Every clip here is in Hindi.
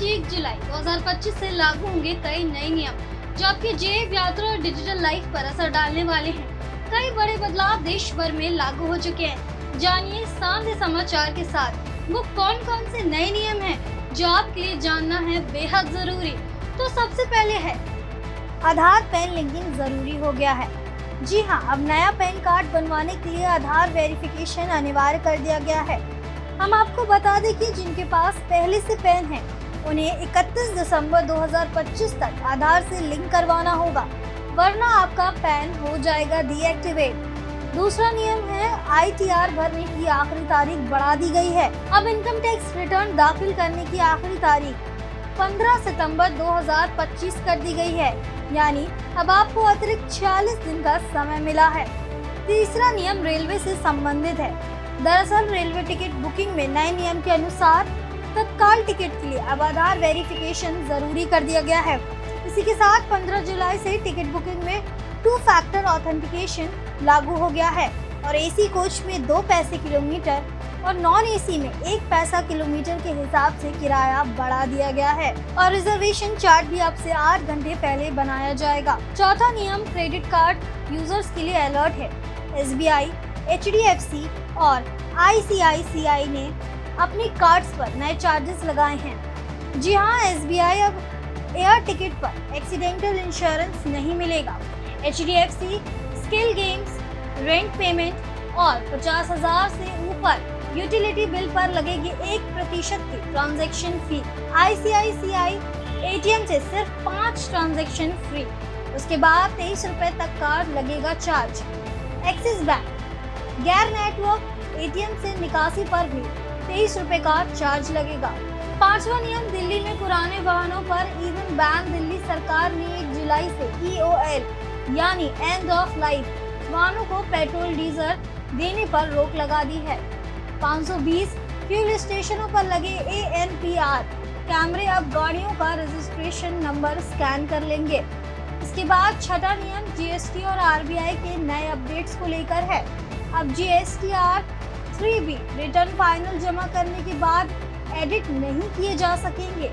आज 1 जुलाई 2025 से लागू होंगे कई नए नियम जो आपकी जेब, यात्रा और डिजिटल लाइफ पर असर डालने वाले हैं। कई बड़े बदलाव देश भर में लागू हो चुके हैं। जानिए शानदार समाचार के साथ वो कौन कौन से नए नियम हैं जो आपके लिए जानना है बेहद जरूरी। तो सबसे पहले है आधार पैन लिंकिंग जरूरी हो गया है। जी हाँ, अब नया पैन कार्ड बनवाने के लिए आधार वेरिफिकेशन अनिवार्य कर दिया गया है। हम आपको बता दें कि जिनके पास पहले से पैन है उन्हें 31 दिसंबर 2025 तक आधार से लिंक करवाना होगा, वरना आपका पैन हो जाएगा डीएक्टिवेट। दूसरा नियम है ITR भरने की आखिरी तारीख बढ़ा दी गई है। अब इनकम टैक्स रिटर्न दाखिल करने की आखिरी तारीख 15 सितंबर 2025 कर दी गई है, यानी अब आपको अतिरिक्त 46 दिन का समय मिला है। तीसरा नियम रेलवे से संबंधित है। दरअसल रेलवे टिकट बुकिंग में नए नियम के अनुसार तत्काल टिकट के लिए अब आधार वेरिफिकेशन जरूरी कर दिया गया है। इसी के साथ 15 जुलाई से टिकट बुकिंग में 2 फैक्टर ऑथेंटिकेशन लागू हो गया है और AC कोच में 2 पैसे किलोमीटर और नॉन AC में 1 पैसा किलोमीटर के हिसाब से किराया बढ़ा दिया गया है और रिजर्वेशन चार्ट भी अब से 8 घंटे पहले बनाया जाएगा। चौथा नियम क्रेडिट कार्ड यूजर्स के लिए अलर्ट है। SBI, HDFC और ICICI ने अपनी कार्ड्स पर नए चार्जेस लगाए हैं। जी हाँ, SBI अब एयर टिकट पर एक्सीडेंटल इंश्योरेंस नहीं मिलेगा। HDFC skill games, rent payment और 50,000 से ऊपर यूटिलिटी बिल पर लगेगी 1% की ट्रांजैक्शन फी। ICICI ATM से सिर्फ 5 ट्रांजैक्शन फ्री। उसके बाद 23 रुपए तक का लगेगा चार्ज। एक्सिस बैंक गैर नेटवर्क ATM से निकासी पर भी 23 रुपए का चार्ज लगेगा। पांचवा नियम दिल्ली में पुराने वाहनों पर ईंधन बैन। दिल्ली सरकार ने 1 जुलाई से EOL यानी एंड ऑफ लाइफ वाहनों को पेट्रोल डीजल देने पर रोक लगा दी है। 520 फ्यूल स्टेशनों पर लगे ANPR कैमरे अब गाड़ियों का रजिस्ट्रेशन नंबर स्कैन कर लेंगे। इसके बाद छठा नियम GST और RBI के नए अपडेट्स को लेकर है। अब GSTR 3B रिटर्न फाइनल जमा करने के बाद एडिट नहीं किए जा सकेंगे।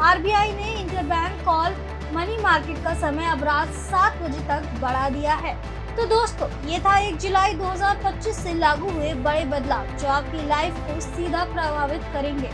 RBI ने इंटरबैंक कॉल मनी मार्केट का समय अब रात 7 बजे तक बढ़ा दिया है। तो दोस्तों, ये था 1 जुलाई 2025 से लागू हुए बड़े बदलाव जो आपकी लाइफ को सीधा प्रभावित करेंगे।